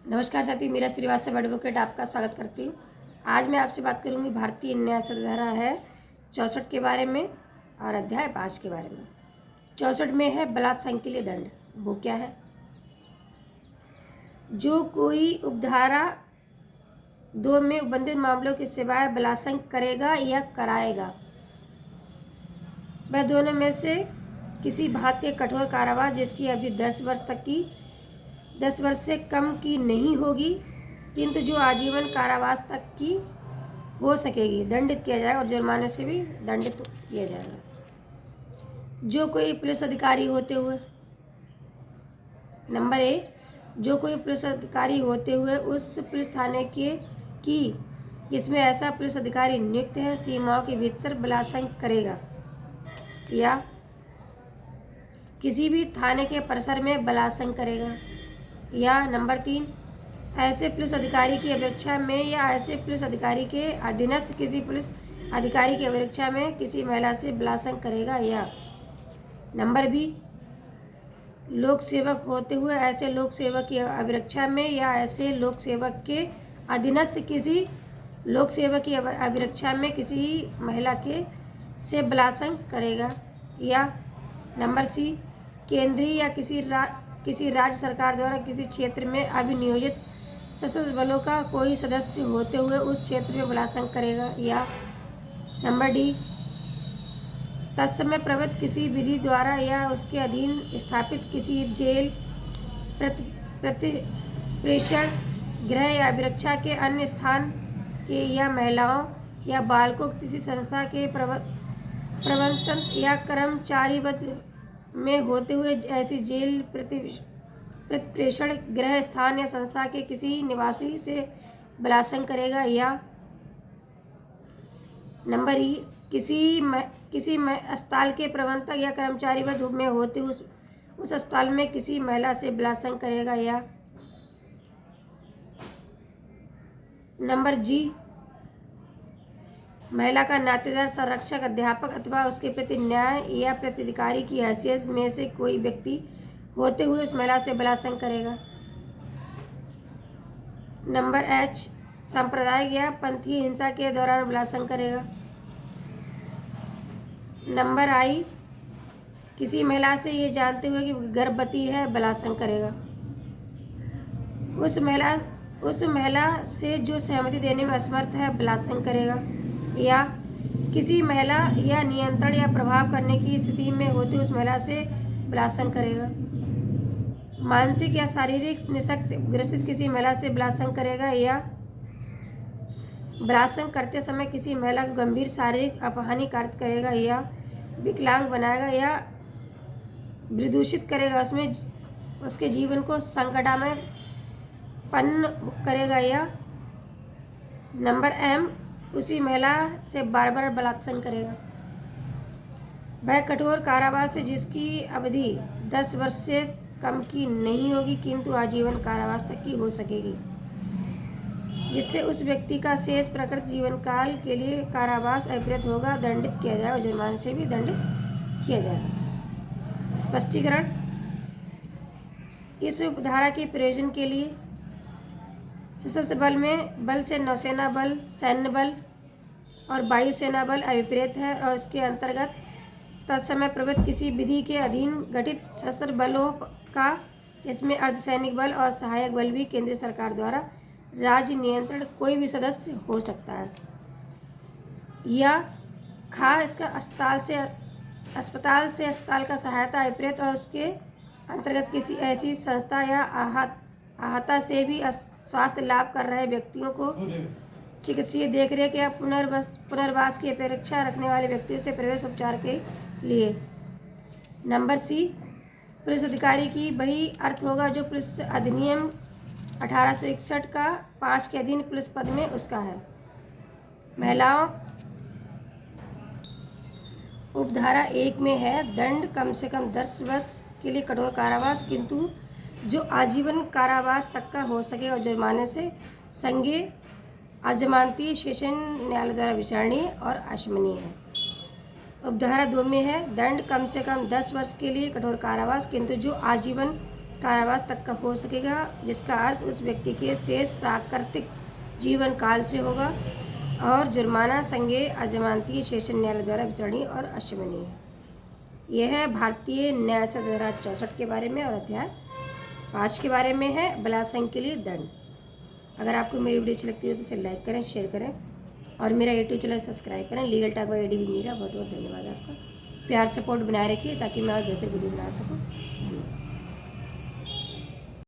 नमस्कार साथी, मीरा श्रीवास्तव एडवोकेट आपका स्वागत करती हूँ। आज मैं आपसे बात करूँगी भारतीय न्याय संहिता है 64 के बारे में और अध्याय 5 के बारे में। 64 में है बलात्संग के लिए दंड। वो क्या है? जो कोई उपधारा 2 में उल्लिखित मामलों के सिवाय बलात्संग करेगा या कराएगा, वह दोनों में से किसी भांति के कठोर कारावास जिसकी अवधि 10 वर्ष से कम की नहीं होगी, किंतु जो आजीवन कारावास तक की हो सकेगी, दंडित किया जाएगा और जुर्माने से भी दंडित किया जाएगा। जो कोई पुलिस अधिकारी होते हुए, नंबर 1, जो कोई पुलिस अधिकारी होते हुए उस पुलिस थाने के की जिसमें ऐसा पुलिस अधिकारी नियुक्त है सीमाओं के भीतर बलात्संग करेगा या किसी भी थाने के परिसर में बलात्संग करेगा, या नंबर 3, ऐसे पुलिस अधिकारी की अपेक्षा में या ऐसे पुलिस अधिकारी के अधीनस्थ किसी पुलिस अधिकारी की अपेक्षा में किसी महिला से बलात्संग करेगा, या नंबर बी, लोक सेवक होते हुए ऐसे लोक सेवक की अभिरक्षा में या ऐसे लोक सेवक के अधीनस्थ किसी लोक सेवक की अभिरक्षा में किसी महिला के से बलात्संग करेगा, या नंबर सी, केंद्रीय या किसी राज्य सरकार द्वारा किसी क्षेत्र में अभिनियोजित सशस्त्र बलों का कोई सदस्य होते हुए उस क्षेत्र में बलात्संग करेगा, या नंबर डी, तत्समय प्रवृत्त किसी विधि द्वारा या उसके अधीन स्थापित किसी जेल, प्रेषण गृह या अभिरक्षा के अन्य स्थान के या महिलाओं या बालकों किसी संस्था के प्रबंधन या कर्मचारी में होते हुए ऐसी जेल, प्रेषण गृह स्थान या संस्था के किसी निवासी से बलात्संग करेगा, या नंबर ई, किसी अस्पताल के प्रबंधक या कर्मचारी में होते उस अस्पताल में किसी महिला से बलात्संग करेगा, या नंबर जी, महिला का नातेदार, संरक्षक, अध्यापक अथवा उसके प्रति न्याय या प्रतिधिकारी की हैसियत में से कोई व्यक्ति होते हुए उस महिला से बलात्संग करेगा। नंबर एच, सांप्रदायिक या पंथीय हिंसा के दौरान बलात्संग करेगा। नंबर आई, किसी महिला से ये जानते हुए कि गर्भवती है बलात्संग करेगा। उस महिला से जो सहमति देने में असमर्थ है बलात्संग करेगा, या किसी महिला या नियंत्रण या प्रभाव करने की स्थिति में होती उस महिला से बलात्संग करेगा। मानसिक या शारीरिक निःशक्त ग्रसित किसी महिला से बलात्संग करेगा, या बलात्संग करते समय किसी महिला को गंभीर शारीरिक अपहानि कार्य करेगा, या विकलांग बनाएगा या विदूषित करेगा, उसमें उसके जीवन को संकटामय पन्न करेगा, या नंबर एम, उसी महिला से बार बार बलात्संग करेगा। वह कठोर कारावास है जिसकी अवधि 10 वर्ष से कम की नहीं होगी, किंतु आजीवन कारावास तक की हो सकेगी, जिससे उस व्यक्ति का शेष प्रकृत जीवन काल के लिए कारावास अभिप्रेत होगा, दंडित किया जाएगा और जुर्माने से भी दंडित किया जाएगा। स्पष्टीकरण, इस उपधारा के प्रयोजन के लिए सशस्त्र बल से नौसेना बल, सैन्य बल और वायुसेना बल अभिप्रेत है, और इसके अंतर्गत तत्समय प्रवृत्त किसी विधि के अधीन गठित सशस्त्र बलों का, इसमें अर्धसैनिक बल और सहायक बल भी केंद्र सरकार द्वारा राज्य नियंत्रण कोई भी सदस्य हो सकता है, या खा इसका अस्पताल से अस्पताल का सहायता अभिप्रेत और उसके अंतर्गत किसी ऐसी संस्था या अहाता से भी स्वास्थ्य लाभ कर रहे व्यक्तियों को चिकित्सीय देखरेख या पुनर्वास की अपेक्षा रखने वाले व्यक्तियों से प्रवेश उपचार के लिए। नंबर सी, पुलिस अधिकारी की वही अर्थ होगा जो पुलिस अधिनियम 1861 का 5 के अधीन पुलिस पद में उसका है। महिलाओं उपधारा 1 में है दंड कम से कम 10 वर्ष के लिए कठोर कारावास, किंतु जो आजीवन कारावास तक का हो सके और जुर्माने से संज्ञेय अजमानती सेशन न्यायालय द्वारा विचारणीय और अक्षमनीय है। उपधारा 2 में है दंड कम से कम 10 वर्ष के लिए कठोर कारावास, किंतु जो आजीवन कारावास तक का हो सकेगा, जिसका अर्थ उस व्यक्ति के शेष प्राकृतिक जीवन काल से होगा, और जुर्माना संज्ञेय अजमानती सेशन न्यायालय द्वारा विचारणीय और अक्षमनीय है। यह है भारतीय न्याय संहिता 64 के बारे में, और अध्याय 5 के बारे में है, बलात्संग के लिए दंड। अगर आपको मेरी वीडियो अच्छी लगती है तो इसे लाइक करें, शेयर करें, और मेरा यूट्यूब चैनल सब्सक्राइब करें। Legal talk by ADB Meera. बहुत बहुत धन्यवाद आपका। प्यार सपोर्ट बनाए रखिए ताकि मैं और बेहतर वीडियो बना सकूं।